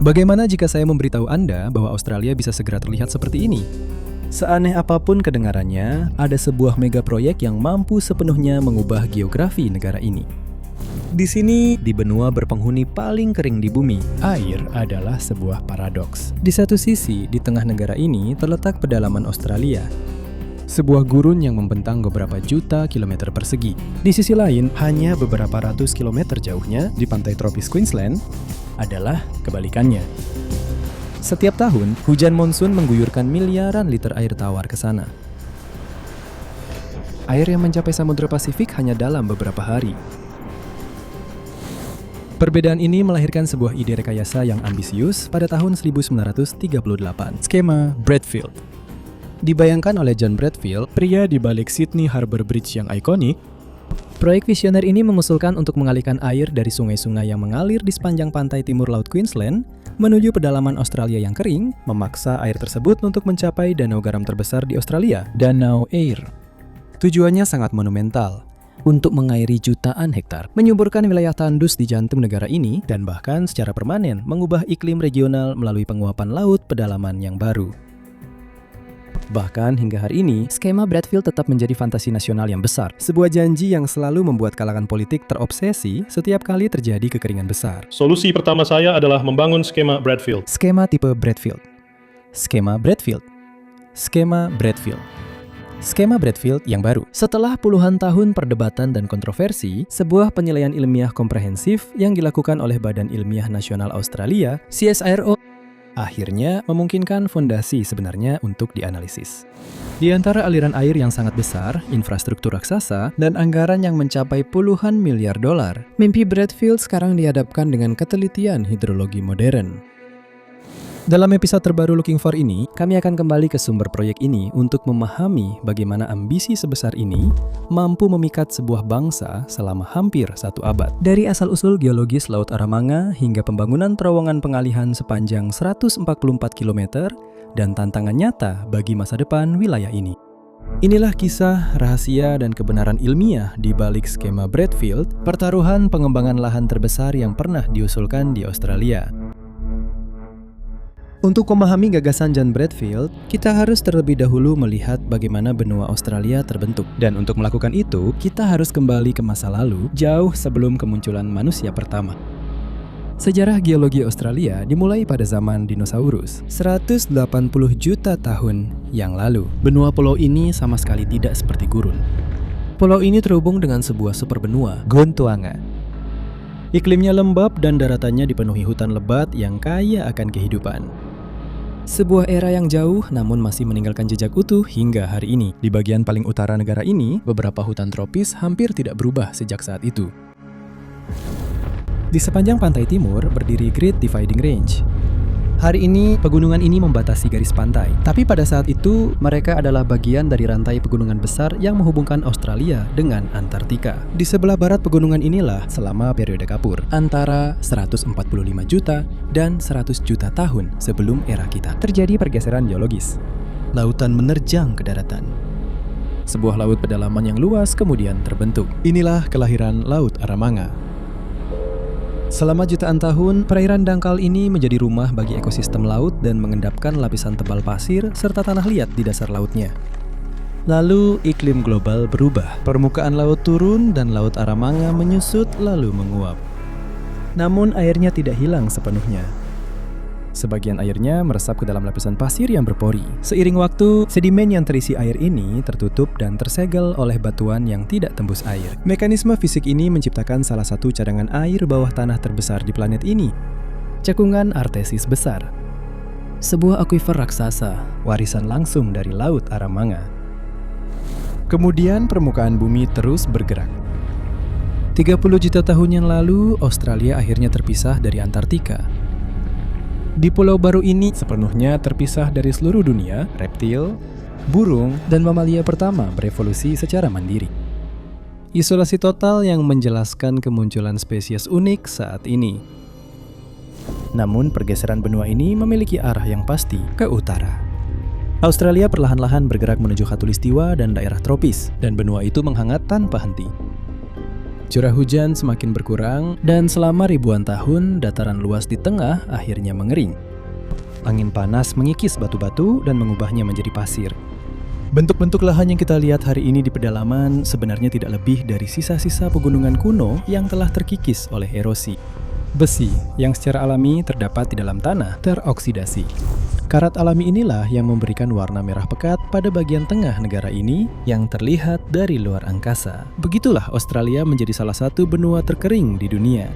Bagaimana jika saya memberitahu Anda bahwa Australia bisa segera terlihat seperti ini? Seaneh apapun kedengarannya, ada sebuah mega proyek yang mampu sepenuhnya mengubah geografi negara ini. Di sini, di benua berpenghuni paling kering di bumi, air adalah sebuah paradoks. Di satu sisi, di tengah negara ini terletak pedalaman Australia, sebuah gurun yang membentang beberapa juta kilometer persegi. Di sisi lain, hanya beberapa ratus kilometer jauhnya, di pantai tropis Queensland, adalah kebalikannya. Setiap tahun, hujan monsun mengguyurkan miliaran liter air tawar ke sana. Air yang mencapai Samudra Pasifik hanya dalam beberapa hari. Perbedaan ini melahirkan sebuah ide rekayasa yang ambisius pada tahun 1938, skema Bradfield. Dibayangkan oleh John Bradfield, pria di balik Sydney Harbour Bridge yang ikonik, proyek visioner ini mengusulkan untuk mengalihkan air dari sungai-sungai yang mengalir di sepanjang pantai timur laut Queensland menuju pedalaman Australia yang kering, memaksa air tersebut untuk mencapai danau garam terbesar di Australia, Danau Eyre. Tujuannya sangat monumental, untuk mengairi jutaan hektar, menyuburkan wilayah tandus di jantung negara ini, dan bahkan secara permanen mengubah iklim regional melalui penguapan laut pedalaman yang baru. Bahkan hingga hari ini, skema Bradfield tetap menjadi fantasi nasional yang besar. Sebuah janji yang selalu membuat kalangan politik terobsesi setiap kali terjadi kekeringan besar. Solusi pertama saya adalah membangun skema Bradfield. Skema tipe Bradfield. Skema Bradfield. Skema Bradfield. Skema Bradfield yang baru. Setelah puluhan tahun perdebatan dan kontroversi, sebuah penilaian ilmiah komprehensif yang dilakukan oleh Badan Ilmiah Nasional Australia, CSIRO, akhirnya memungkinkan fondasi sebenarnya untuk dianalisis. Di antara aliran air yang sangat besar, infrastruktur raksasa, dan anggaran yang mencapai puluhan miliar dolar, mimpi Bradfield sekarang dihadapkan dengan ketelitian hidrologi modern. Dalam episode terbaru Looking For ini, kami akan kembali ke sumber proyek ini untuk memahami bagaimana ambisi sebesar ini mampu memikat sebuah bangsa selama hampir satu abad. Dari asal-usul geologis Laut Aramanga hingga pembangunan terowongan pengalihan sepanjang 144 km dan tantangan nyata bagi masa depan wilayah ini. Inilah kisah, rahasia, dan kebenaran ilmiah di balik skema Bradfield, pertaruhan pengembangan lahan terbesar yang pernah diusulkan di Australia. Untuk memahami gagasan John Bradfield, kita harus terlebih dahulu melihat bagaimana benua Australia terbentuk. Dan untuk melakukan itu, kita harus kembali ke masa lalu, jauh sebelum kemunculan manusia pertama. Sejarah geologi Australia dimulai pada zaman dinosaurus, 180 juta tahun yang lalu. Benua pulau ini sama sekali tidak seperti gurun. Pulau ini terhubung dengan sebuah superbenua, Gondwana. Iklimnya lembab dan daratannya dipenuhi hutan lebat yang kaya akan kehidupan. Sebuah era yang jauh namun masih meninggalkan jejak utuh hingga hari ini. Di bagian paling utara negara ini, beberapa hutan tropis hampir tidak berubah sejak saat itu. Di sepanjang pantai timur berdiri Great Dividing Range. Hari ini, pegunungan ini membatasi garis pantai. Tapi pada saat itu, mereka adalah bagian dari rantai pegunungan besar yang menghubungkan Australia dengan Antartika. Di sebelah barat pegunungan inilah, selama periode kapur, antara 145 juta dan 100 juta tahun sebelum era kita, terjadi pergeseran geologis. Lautan menerjang ke daratan. Sebuah laut pedalaman yang luas kemudian terbentuk. Inilah kelahiran Laut Aramanga. Selama jutaan tahun, perairan dangkal ini menjadi rumah bagi ekosistem laut dan mengendapkan lapisan tebal pasir serta tanah liat di dasar lautnya. Lalu, iklim global berubah. Permukaan laut turun dan Laut Aramanga menyusut lalu menguap. Namun, airnya tidak hilang sepenuhnya. Sebagian airnya meresap ke dalam lapisan pasir yang berpori. Seiring waktu, sedimen yang terisi air ini tertutup dan tersegel oleh batuan yang tidak tembus air. Mekanisme fisik ini menciptakan salah satu cadangan air bawah tanah terbesar di planet ini, cekungan artesis besar. Sebuah akuifer raksasa, warisan langsung dari Laut Aramanga. Kemudian permukaan bumi terus bergerak. 30 juta tahun yang lalu, Australia akhirnya terpisah dari Antartika. Di pulau baru ini sepenuhnya terpisah dari seluruh dunia, reptil, burung, dan mamalia pertama berevolusi secara mandiri. Isolasi total yang menjelaskan kemunculan spesies unik saat ini. Namun pergeseran benua ini memiliki arah yang pasti, ke utara. Australia perlahan-lahan bergerak menuju khatulistiwa dan daerah tropis, dan benua itu menghangat tanpa henti. Curah hujan semakin berkurang, dan selama ribuan tahun, dataran luas di tengah akhirnya mengering. Angin panas mengikis batu-batu dan mengubahnya menjadi pasir. Bentuk-bentuk lahan yang kita lihat hari ini di pedalaman sebenarnya tidak lebih dari sisa-sisa pegunungan kuno yang telah terkikis oleh erosi. Besi yang secara alami terdapat di dalam tanah teroksidasi. Karat alami inilah yang memberikan warna merah pekat pada bagian tengah negara ini yang terlihat dari luar angkasa. Begitulah Australia menjadi salah satu benua terkering di dunia.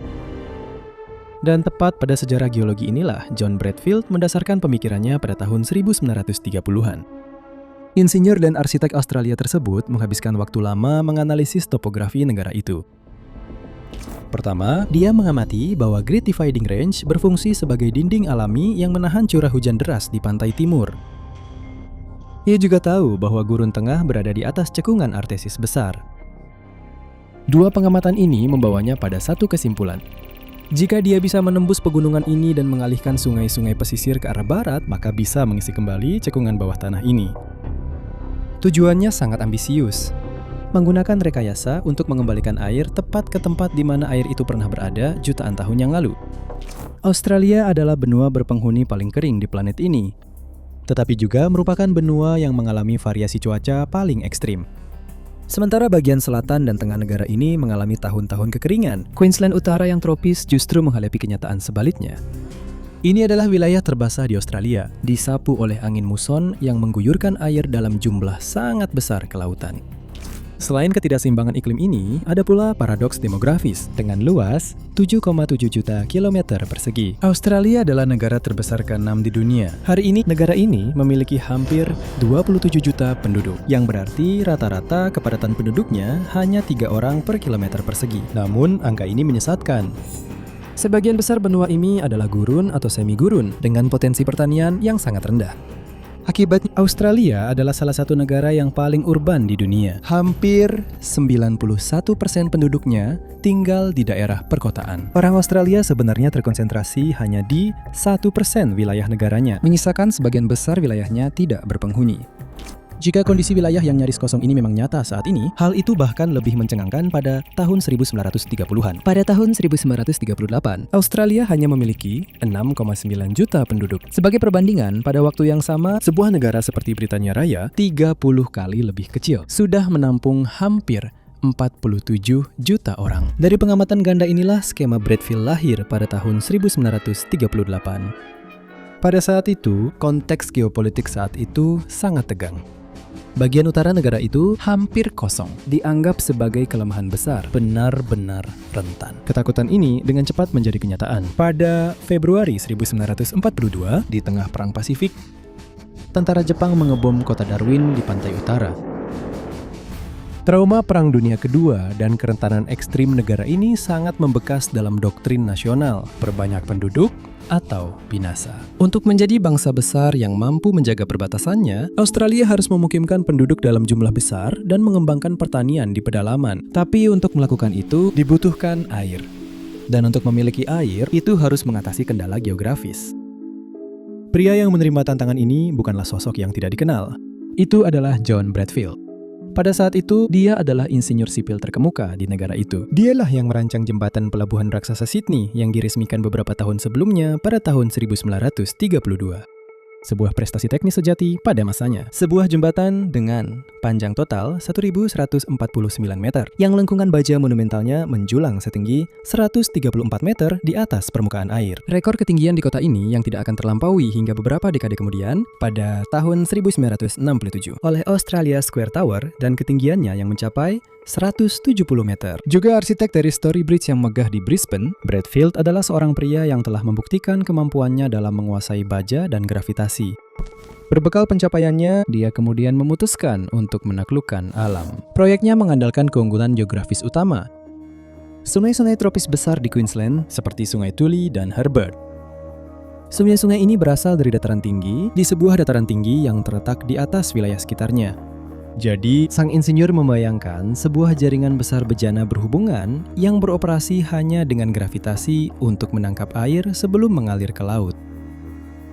Dan tepat pada sejarah geologi inilah John Bradfield mendasarkan pemikirannya pada tahun 1930-an. Insinyur dan arsitek Australia tersebut menghabiskan waktu lama menganalisis topografi negara itu. Pertama, dia mengamati bahwa Great Dividing Range berfungsi sebagai dinding alami yang menahan curah hujan deras di pantai timur. Ia juga tahu bahwa gurun tengah berada di atas cekungan artesis besar. Dua pengamatan ini membawanya pada satu kesimpulan. Jika dia bisa menembus pegunungan ini dan mengalihkan sungai-sungai pesisir ke arah barat, maka bisa mengisi kembali cekungan bawah tanah ini. Tujuannya sangat ambisius. Menggunakan rekayasa untuk mengembalikan air tepat ke tempat di mana air itu pernah berada jutaan tahun yang lalu. Australia adalah benua berpenghuni paling kering di planet ini, tetapi juga merupakan benua yang mengalami variasi cuaca paling ekstrim. Sementara bagian selatan dan tengah negara ini mengalami tahun-tahun kekeringan, Queensland Utara yang tropis justru menghadapi kenyataan sebaliknya. Ini adalah wilayah terbasah di Australia, disapu oleh angin muson yang mengguyurkan air dalam jumlah sangat besar ke lautan. Selain ketidakseimbangan iklim ini, ada pula paradoks demografis dengan luas 7,7 juta kilometer persegi. Australia adalah negara terbesar ke-6 di dunia. Hari ini, negara ini memiliki hampir 27 juta penduduk, yang berarti rata-rata kepadatan penduduknya hanya 3 orang per kilometer persegi. Namun, angka ini menyesatkan. Sebagian besar benua ini adalah gurun atau semi-gurun dengan potensi pertanian yang sangat rendah. Akibatnya, Australia adalah salah satu negara yang paling urban di dunia. Hampir 91% penduduknya tinggal di daerah perkotaan. Orang Australia sebenarnya terkonsentrasi hanya di 1% wilayah negaranya, menyisakan sebagian besar wilayahnya tidak berpenghuni. Jika kondisi wilayah yang nyaris kosong ini memang nyata saat ini, hal itu bahkan lebih mencengangkan pada tahun 1930-an. Pada tahun 1938, Australia hanya memiliki 6,9 juta penduduk. Sebagai perbandingan, pada waktu yang sama, sebuah negara seperti Britania Raya 30 kali lebih kecil, sudah menampung hampir 47 juta orang. Dari pengamatan ganda inilah skema Bradfield lahir pada tahun 1938. Pada saat itu, konteks geopolitik saat itu sangat tegang. Bagian utara negara itu hampir kosong, dianggap sebagai kelemahan besar, benar-benar rentan. Ketakutan ini dengan cepat menjadi kenyataan. Pada Februari 1942, di tengah Perang Pasifik, tentara Jepang mengebom kota Darwin di pantai utara. Trauma Perang Dunia Kedua dan kerentanan ekstrim negara ini sangat membekas dalam doktrin nasional, perbanyak penduduk atau binasa. Untuk menjadi bangsa besar yang mampu menjaga perbatasannya, Australia harus memukimkan penduduk dalam jumlah besar dan mengembangkan pertanian di pedalaman. Tapi untuk melakukan itu, dibutuhkan air. Dan untuk memiliki air, itu harus mengatasi kendala geografis. Pria yang menerima tantangan ini bukanlah sosok yang tidak dikenal. Itu adalah John Bradfield. Pada saat itu, dia adalah insinyur sipil terkemuka di negara itu. Dialah yang merancang jembatan pelabuhan raksasa Sydney yang diresmikan beberapa tahun sebelumnya pada tahun 1932. Sebuah prestasi teknis sejati pada masanya. Sebuah jembatan dengan panjang total 1.149 meter, yang lengkungan baja monumentalnya menjulang setinggi 134 meter di atas permukaan air. Rekor ketinggian di kota ini yang tidak akan terlampaui hingga beberapa dekade kemudian, pada tahun 1967, oleh Australia Square Tower dan ketinggiannya yang mencapai 170 meter. Juga arsitek dari Story Bridge yang megah di Brisbane, Bradfield adalah seorang pria yang telah membuktikan kemampuannya dalam menguasai baja dan gravitasi. Berbekal pencapaiannya, dia kemudian memutuskan untuk menaklukkan alam. Proyeknya mengandalkan keunggulan geografis utama. Sungai-sungai tropis besar di Queensland seperti Sungai Tuli dan Herbert. Sungai-sungai ini berasal dari dataran tinggi di sebuah dataran tinggi yang terletak di atas wilayah sekitarnya. Jadi, sang insinyur membayangkan sebuah jaringan besar bejana berhubungan yang beroperasi hanya dengan gravitasi untuk menangkap air sebelum mengalir ke laut.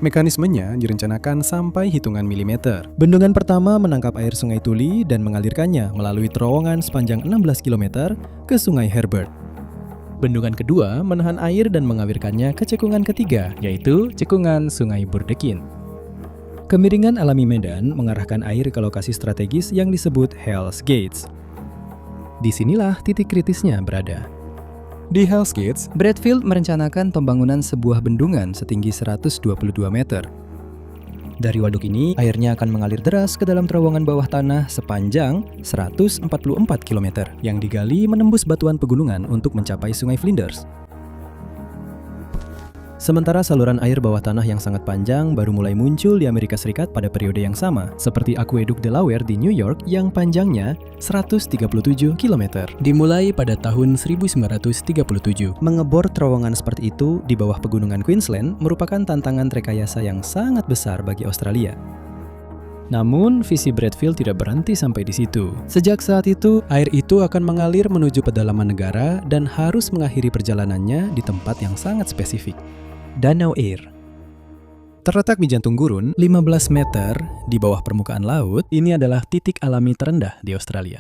Mekanismenya direncanakan sampai hitungan milimeter. Bendungan pertama menangkap air Sungai Tuli dan mengalirkannya melalui terowongan sepanjang 16 km ke Sungai Herbert. Bendungan kedua menahan air dan mengalirkannya ke cekungan ketiga, yaitu cekungan Sungai Burdekin. Kemiringan alami medan mengarahkan air ke lokasi strategis yang disebut Hell's Gates. Disinilah titik kritisnya berada. Di Hell's Gates, Bradfield merencanakan pembangunan sebuah bendungan setinggi 122 meter. Dari waduk ini, airnya akan mengalir deras ke dalam terowongan bawah tanah sepanjang 144 km yang digali menembus batuan pegunungan untuk mencapai Sungai Flinders. Sementara saluran air bawah tanah yang sangat panjang baru mulai muncul di Amerika Serikat pada periode yang sama, seperti Aqueduct Delaware di New York yang panjangnya 137 km. Dimulai pada tahun 1937. Mengebor terowongan seperti itu di bawah pegunungan Queensland merupakan tantangan rekayasa yang sangat besar bagi Australia. Namun, visi Bradfield tidak berhenti sampai di situ. Sejak saat itu, air itu akan mengalir menuju pedalaman negara dan harus mengakhiri perjalanannya di tempat yang sangat spesifik. Danau Eyre. Terletak di jantung gurun, 15 meter di bawah permukaan laut, ini adalah titik alami terendah di Australia.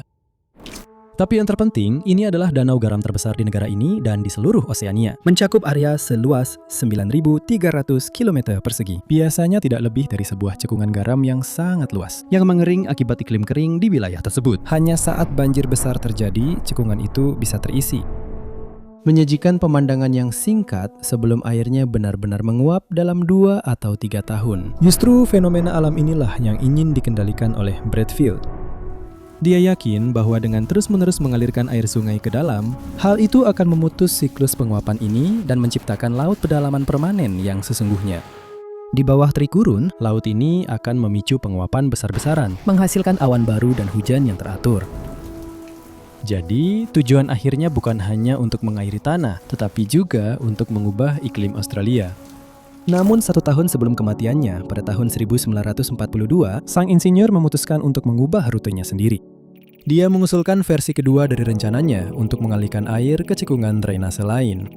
Tapi yang terpenting, ini adalah danau garam terbesar di negara ini dan di seluruh Oseania, mencakup area seluas 9.300 km persegi. Biasanya tidak lebih dari sebuah cekungan garam yang sangat luas, yang mengering akibat iklim kering di wilayah tersebut. Hanya saat banjir besar terjadi, cekungan itu bisa terisi. Menyajikan pemandangan yang singkat sebelum airnya benar-benar menguap dalam 2 atau 3 tahun. Justru fenomena alam inilah yang ingin dikendalikan oleh Bradfield. Dia yakin bahwa dengan terus-menerus mengalirkan air sungai ke dalam, hal itu akan memutus siklus penguapan ini dan menciptakan laut pedalaman permanen yang sesungguhnya. Di bawah terik gurun, laut ini akan memicu penguapan besar-besaran, menghasilkan awan baru dan hujan yang teratur. Jadi, tujuan akhirnya bukan hanya untuk mengairi tanah, tetapi juga untuk mengubah iklim Australia. Namun 1 tahun sebelum kematiannya, pada tahun 1942, sang insinyur memutuskan untuk mengubah rutenya sendiri. Dia mengusulkan versi kedua dari rencananya untuk mengalihkan air ke cekungan drainase lain.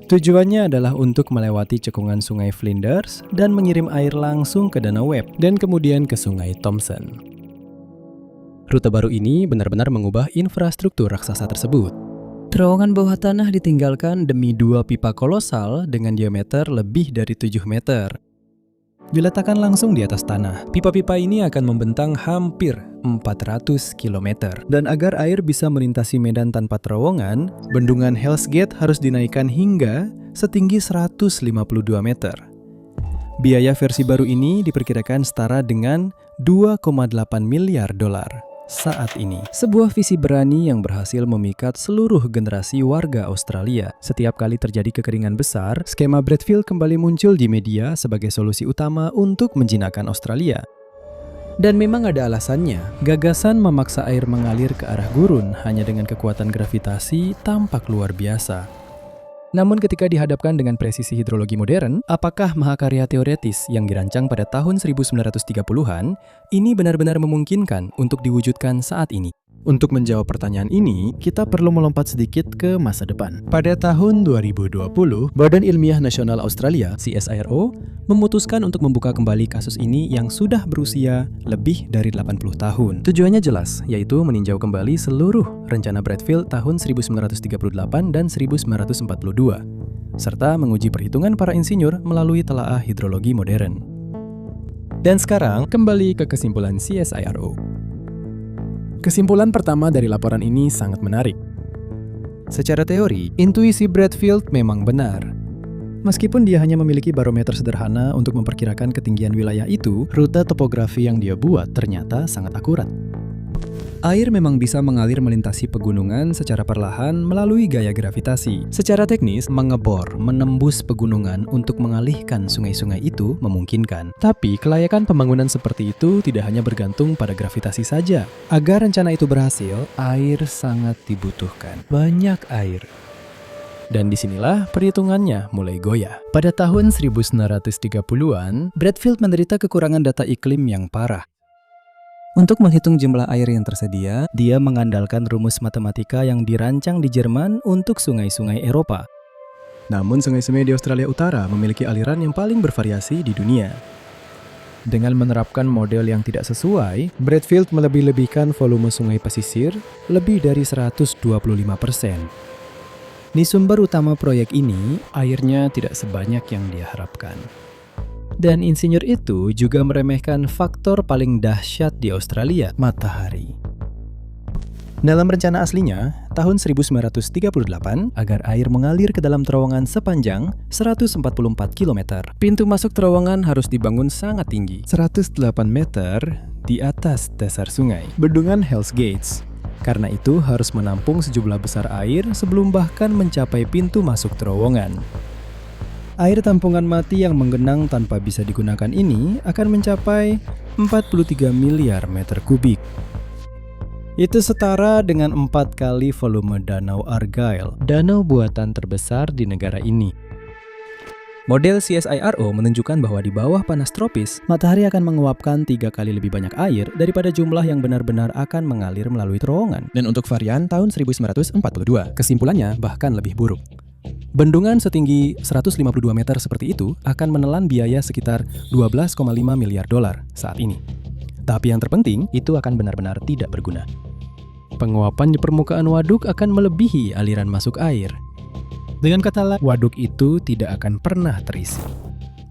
Tujuannya adalah untuk melewati cekungan Sungai Flinders dan mengirim air langsung ke Danau Webb dan kemudian ke Sungai Thomson. Rute baru ini benar-benar mengubah infrastruktur raksasa tersebut. Terowongan bawah tanah ditinggalkan demi 2 pipa kolosal dengan diameter lebih dari 7 meter. Diletakkan langsung di atas tanah, pipa-pipa ini akan membentang hampir 400 km. Dan agar air bisa melintasi medan tanpa terowongan, bendungan Hell's Gate harus dinaikkan hingga setinggi 152 meter. Biaya versi baru ini diperkirakan setara dengan 2,8 miliar dolar. Saat ini, sebuah visi berani yang berhasil memikat seluruh generasi warga Australia. Setiap kali terjadi kekeringan besar, skema Bradfield kembali muncul di media sebagai solusi utama untuk menjinakkan Australia. Dan memang ada alasannya. Gagasan memaksa air mengalir ke arah gurun hanya dengan kekuatan gravitasi tampak luar biasa. Namun ketika dihadapkan dengan presisi hidrologi modern, apakah mahakarya teoretis yang dirancang pada tahun 1930-an ini benar-benar memungkinkan untuk diwujudkan saat ini? Untuk menjawab pertanyaan ini, kita perlu melompat sedikit ke masa depan. Pada tahun 2020, Badan Ilmiah Nasional Australia, CSIRO, memutuskan untuk membuka kembali kasus ini yang sudah berusia lebih dari 80 tahun. Tujuannya jelas, yaitu meninjau kembali seluruh rencana Bradfield tahun 1938 dan 1942, serta menguji perhitungan para insinyur melalui telaah hidrologi modern. Dan sekarang, kembali ke kesimpulan CSIRO. Kesimpulan pertama dari laporan ini sangat menarik. Secara teori, intuisi Bradfield memang benar. Meskipun dia hanya memiliki barometer sederhana untuk memperkirakan ketinggian wilayah itu, rute topografi yang dia buat ternyata sangat akurat. Air memang bisa mengalir melintasi pegunungan secara perlahan melalui gaya gravitasi. Secara teknis, mengebor, menembus pegunungan untuk mengalihkan sungai-sungai itu memungkinkan. Tapi, kelayakan pembangunan seperti itu tidak hanya bergantung pada gravitasi saja. Agar rencana itu berhasil, air sangat dibutuhkan. Banyak air. Dan disinilah perhitungannya mulai goyah. Pada tahun 1930-an, Bradfield menderita kekurangan data iklim yang parah. Untuk menghitung jumlah air yang tersedia, dia mengandalkan rumus matematika yang dirancang di Jerman untuk sungai-sungai Eropa. Namun sungai-sungai di Australia Utara memiliki aliran yang paling bervariasi di dunia. Dengan menerapkan model yang tidak sesuai, Bradfield melebih-lebihkan volume sungai pesisir lebih dari 125%. Di sumber utama proyek ini, airnya tidak sebanyak yang dia harapkan. Dan insinyur itu juga meremehkan faktor paling dahsyat di Australia, matahari. Dalam rencana aslinya, tahun 1938, agar air mengalir ke dalam terowongan sepanjang 144 km, pintu masuk terowongan harus dibangun sangat tinggi, 108 meter di atas dasar sungai, bendungan Hell's Gates. Karena itu harus menampung sejumlah besar air sebelum bahkan mencapai pintu masuk terowongan. Air tampungan mati yang menggenang tanpa bisa digunakan ini akan mencapai 43 miliar meter kubik. Itu setara dengan 4 kali volume Danau Argyle, danau buatan terbesar di negara ini. Model CSIRO menunjukkan bahwa di bawah panas tropis, matahari akan menguapkan 3 kali lebih banyak air daripada jumlah yang benar-benar akan mengalir melalui terowongan. Dan untuk varian tahun 1942, kesimpulannya bahkan lebih buruk. Bendungan setinggi 152 meter seperti itu akan menelan biaya sekitar 12,5 miliar dolar saat ini. Tapi yang terpenting, itu akan benar-benar tidak berguna. Penguapan di permukaan waduk akan melebihi aliran masuk air. Dengan kata lain, waduk itu tidak akan pernah terisi.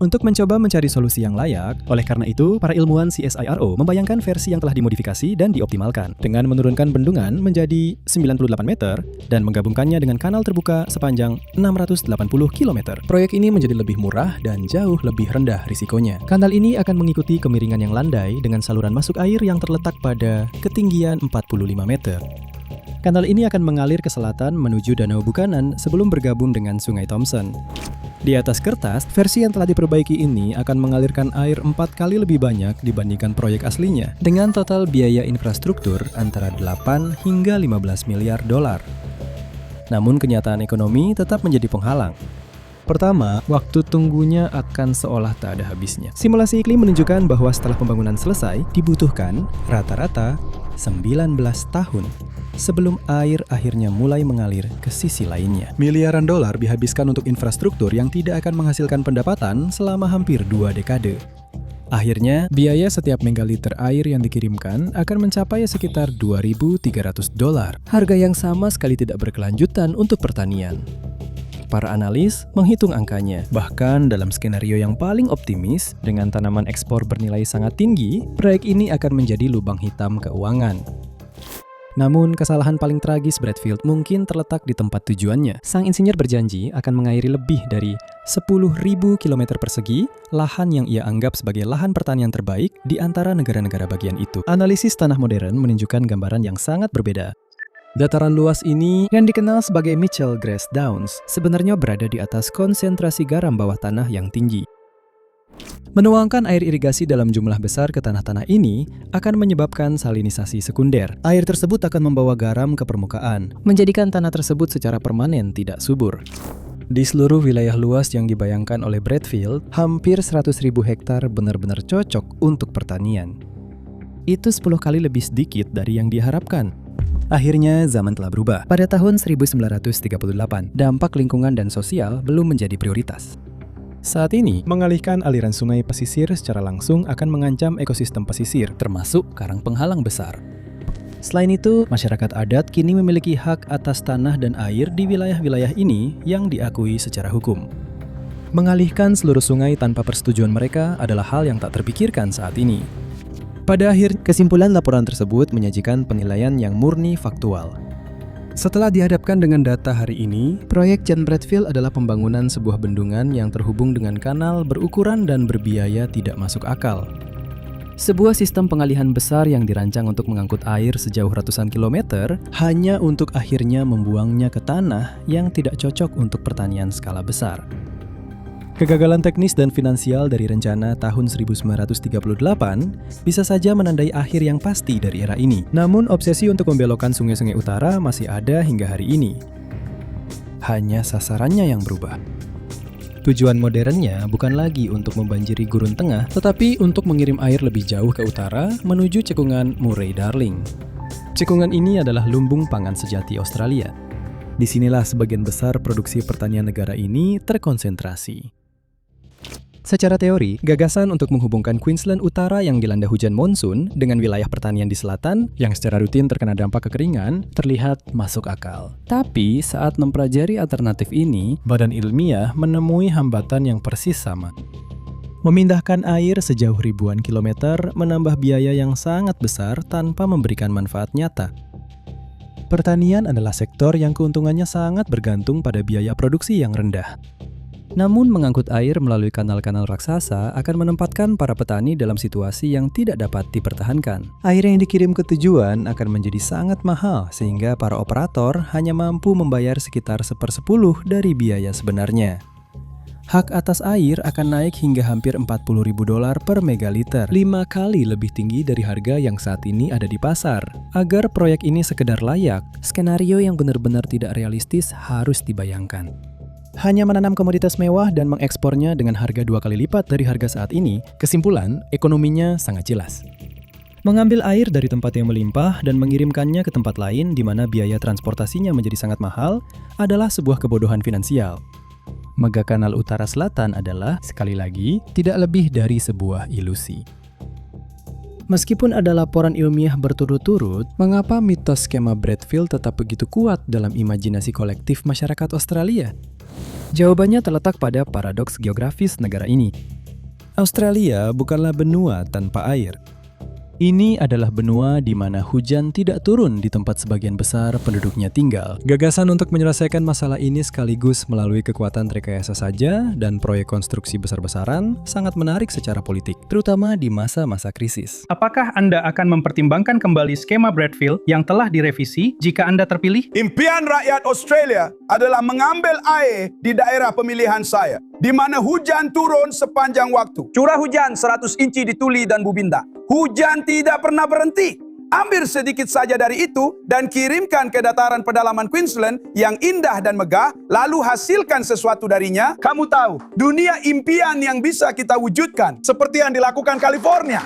Untuk mencoba mencari solusi yang layak, oleh karena itu, para ilmuwan CSIRO membayangkan versi yang telah dimodifikasi dan dioptimalkan dengan menurunkan bendungan menjadi 98 meter dan menggabungkannya dengan kanal terbuka sepanjang 680 km. Proyek ini menjadi lebih murah dan jauh lebih rendah risikonya. Kanal ini akan mengikuti kemiringan yang landai dengan saluran masuk air yang terletak pada ketinggian 45 meter. Kanal ini akan mengalir ke selatan menuju Danau Buchanan sebelum bergabung dengan Sungai Thomson. Di atas kertas, versi yang telah diperbaiki ini akan mengalirkan air 4 kali lebih banyak dibandingkan proyek aslinya, dengan total biaya infrastruktur antara 8 hingga 15 miliar dolar. Namun kenyataan ekonomi tetap menjadi penghalang. Pertama, waktu tunggunya akan seolah tak ada habisnya. Simulasi iklim menunjukkan bahwa setelah pembangunan selesai, dibutuhkan rata-rata 19 tahun sebelum air akhirnya mulai mengalir ke sisi lainnya. Miliaran dolar dihabiskan untuk infrastruktur yang tidak akan menghasilkan pendapatan selama hampir 2 dekade. Akhirnya, biaya setiap megaliter air yang dikirimkan akan mencapai sekitar 2.300 dolar. Harga yang sama sekali tidak berkelanjutan untuk pertanian. Para analis menghitung angkanya. Bahkan dalam skenario yang paling optimis, dengan tanaman ekspor bernilai sangat tinggi, proyek ini akan menjadi lubang hitam keuangan. Namun, kesalahan paling tragis Bradfield mungkin terletak di tempat tujuannya. Sang insinyur berjanji akan mengairi lebih dari 10.000 km persegi lahan yang ia anggap sebagai lahan pertanian terbaik di antara negara-negara bagian itu. Analisis tanah modern menunjukkan gambaran yang sangat berbeda. Dataran luas ini, yang dikenal sebagai Mitchell Grass Downs, sebenarnya berada di atas konsentrasi garam bawah tanah yang tinggi. Menuangkan air irigasi dalam jumlah besar ke tanah-tanah ini akan menyebabkan salinisasi sekunder. Air tersebut akan membawa garam ke permukaan, menjadikan tanah tersebut secara permanen tidak subur. Di seluruh wilayah luas yang dibayangkan oleh Bradfield, hampir 100.000 hektar benar-benar cocok untuk pertanian. Itu 10 kali lebih sedikit dari yang diharapkan. Akhirnya, zaman telah berubah. Pada tahun 1938, dampak lingkungan dan sosial belum menjadi prioritas. Saat ini, mengalihkan aliran sungai pesisir secara langsung akan mengancam ekosistem pesisir, termasuk karang penghalang besar. Selain itu, masyarakat adat kini memiliki hak atas tanah dan air di wilayah-wilayah ini yang diakui secara hukum. Mengalihkan seluruh sungai tanpa persetujuan mereka adalah hal yang tak terpikirkan saat ini. Pada akhir, kesimpulan laporan tersebut menyajikan penilaian yang murni faktual. Setelah dihadapkan dengan data hari ini, proyek John Bradfield adalah pembangunan sebuah bendungan yang terhubung dengan kanal berukuran dan berbiaya tidak masuk akal. Sebuah sistem pengalihan besar yang dirancang untuk mengangkut air sejauh ratusan kilometer hanya untuk akhirnya membuangnya ke tanah yang tidak cocok untuk pertanian skala besar. Kegagalan teknis dan finansial dari rencana tahun 1938 bisa saja menandai akhir yang pasti dari era ini. Namun obsesi untuk membelokkan sungai-sungai utara masih ada hingga hari ini. Hanya sasarannya yang berubah. Tujuan modernnya bukan lagi untuk membanjiri gurun tengah, tetapi untuk mengirim air lebih jauh ke utara menuju cekungan Murray-Darling. Cekungan ini adalah lumbung pangan sejati Australia. Disinilah sebagian besar produksi pertanian negara ini terkonsentrasi. Secara teori, gagasan untuk menghubungkan Queensland Utara yang dilanda hujan monsun dengan wilayah pertanian di selatan yang secara rutin terkena dampak kekeringan terlihat masuk akal. Tapi saat mempelajari alternatif ini, badan ilmiah menemui hambatan yang persis sama. Memindahkan air sejauh ribuan kilometer menambah biaya yang sangat besar tanpa memberikan manfaat nyata. Pertanian adalah sektor yang keuntungannya sangat bergantung pada biaya produksi yang rendah. Namun mengangkut air melalui kanal-kanal raksasa akan menempatkan para petani dalam situasi yang tidak dapat dipertahankan. Air yang dikirim ke tujuan akan menjadi sangat mahal sehingga para operator hanya mampu membayar sekitar 1/10 dari biaya sebenarnya. Hak atas air akan naik hingga hampir $40.000 per megaliter, 5 kali lebih tinggi dari harga yang saat ini ada di pasar. Agar proyek ini sekedar layak, skenario yang benar-benar tidak realistis harus dibayangkan. Hanya menanam komoditas mewah dan mengekspornya dengan harga 2 kali lipat dari harga saat ini, kesimpulan, ekonominya sangat jelas. Mengambil air dari tempat yang melimpah dan mengirimkannya ke tempat lain di mana biaya transportasinya menjadi sangat mahal adalah sebuah kebodohan finansial. Mega Kanal Utara Selatan adalah, sekali lagi, tidak lebih dari sebuah ilusi. Meskipun ada laporan ilmiah berturut-turut, mengapa mitos skema Bradfield tetap begitu kuat dalam imajinasi kolektif masyarakat Australia? Jawabannya terletak pada paradoks geografis negara ini. Australia bukanlah benua tanpa air. Ini adalah benua di mana hujan tidak turun di tempat sebagian besar penduduknya tinggal. Gagasan untuk menyelesaikan masalah ini sekaligus melalui kekuatan rekayasa saja dan proyek konstruksi besar-besaran sangat menarik secara politik, terutama di masa-masa krisis. Apakah Anda akan mempertimbangkan kembali skema Bradfield yang telah direvisi jika Anda terpilih? Impian rakyat Australia adalah mengambil air di daerah pemilihan saya, di mana hujan turun sepanjang waktu. Curah hujan 100 inci di Tuli dan Bubinda. Hujan tidak pernah berhenti. Ambil sedikit saja dari itu dan kirimkan ke dataran pedalaman Queensland yang indah dan megah, lalu hasilkan sesuatu darinya. Kamu tahu, dunia impian yang bisa kita wujudkan, seperti yang dilakukan California.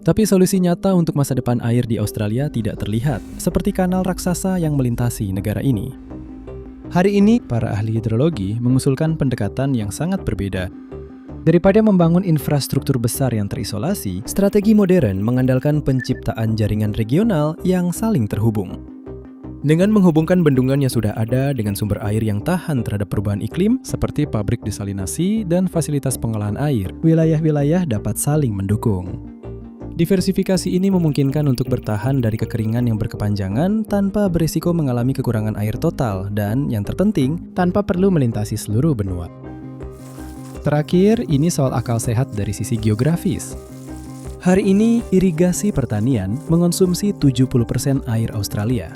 Tapi solusi nyata untuk masa depan air di Australia tidak terlihat, seperti kanal raksasa yang melintasi negara ini. Hari ini, para ahli hidrologi mengusulkan pendekatan yang sangat berbeda. Daripada membangun infrastruktur besar yang terisolasi, strategi modern mengandalkan penciptaan jaringan regional yang saling terhubung. Dengan menghubungkan bendungan yang sudah ada dengan sumber air yang tahan terhadap perubahan iklim, seperti pabrik desalinasi dan fasilitas pengolahan air, wilayah-wilayah dapat saling mendukung. Diversifikasi ini memungkinkan untuk bertahan dari kekeringan yang berkepanjangan tanpa berisiko mengalami kekurangan air total dan, yang terpenting, tanpa perlu melintasi seluruh benua. Terakhir, ini soal akal sehat dari sisi geografis. Hari ini, irigasi pertanian mengonsumsi 70% air Australia.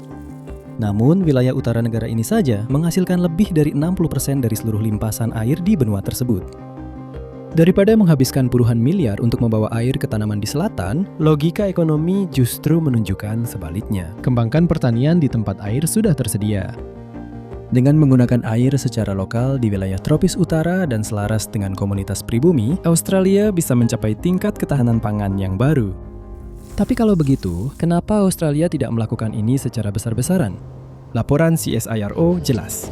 Namun, wilayah utara negara ini saja menghasilkan lebih dari 60% dari seluruh limpasan air di benua tersebut. Daripada menghabiskan puluhan miliar untuk membawa air ke tanaman di selatan, logika ekonomi justru menunjukkan sebaliknya. Kembangkan pertanian di tempat air sudah tersedia. Dengan menggunakan air secara lokal di wilayah tropis utara dan selaras dengan komunitas pribumi, Australia bisa mencapai tingkat ketahanan pangan yang baru. Tapi kalau begitu, kenapa Australia tidak melakukan ini secara besar-besaran? Laporan CSIRO jelas.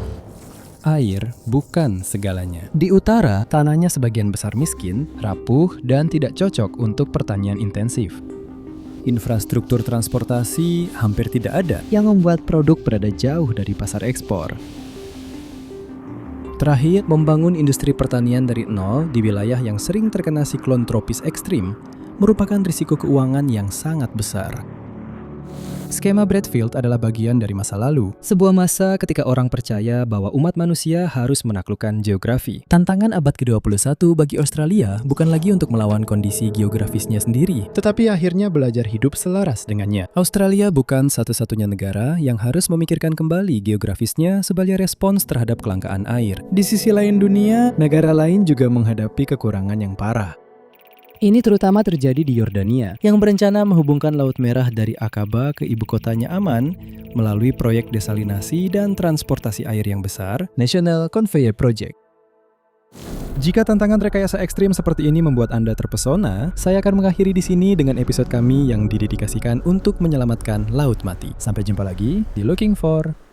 Air bukan segalanya. Di utara, tanahnya sebagian besar miskin, rapuh, dan tidak cocok untuk pertanian intensif. Infrastruktur transportasi hampir tidak ada, yang membuat produk berada jauh dari pasar ekspor. Terakhir, membangun industri pertanian dari nol di wilayah yang sering terkena siklon tropis ekstrim merupakan risiko keuangan yang sangat besar. Skema Bradfield adalah bagian dari masa lalu, sebuah masa ketika orang percaya bahwa umat manusia harus menaklukkan geografi. Tantangan abad ke-21 bagi Australia bukan lagi untuk melawan kondisi geografisnya sendiri, tetapi akhirnya belajar hidup selaras dengannya. Australia bukan satu-satunya negara yang harus memikirkan kembali geografisnya sebagai respons terhadap kelangkaan air. Di sisi lain dunia, negara lain juga menghadapi kekurangan yang parah. Ini terutama terjadi di Yordania, yang berencana menghubungkan Laut Merah dari Aqaba ke ibu kotanya Amman melalui proyek desalinasi dan transportasi air yang besar, National Conveyor Project. Jika tantangan rekayasa ekstrim seperti ini membuat Anda terpesona, saya akan mengakhiri di sini dengan episode kami yang didedikasikan untuk menyelamatkan laut mati. Sampai jumpa lagi di Looking for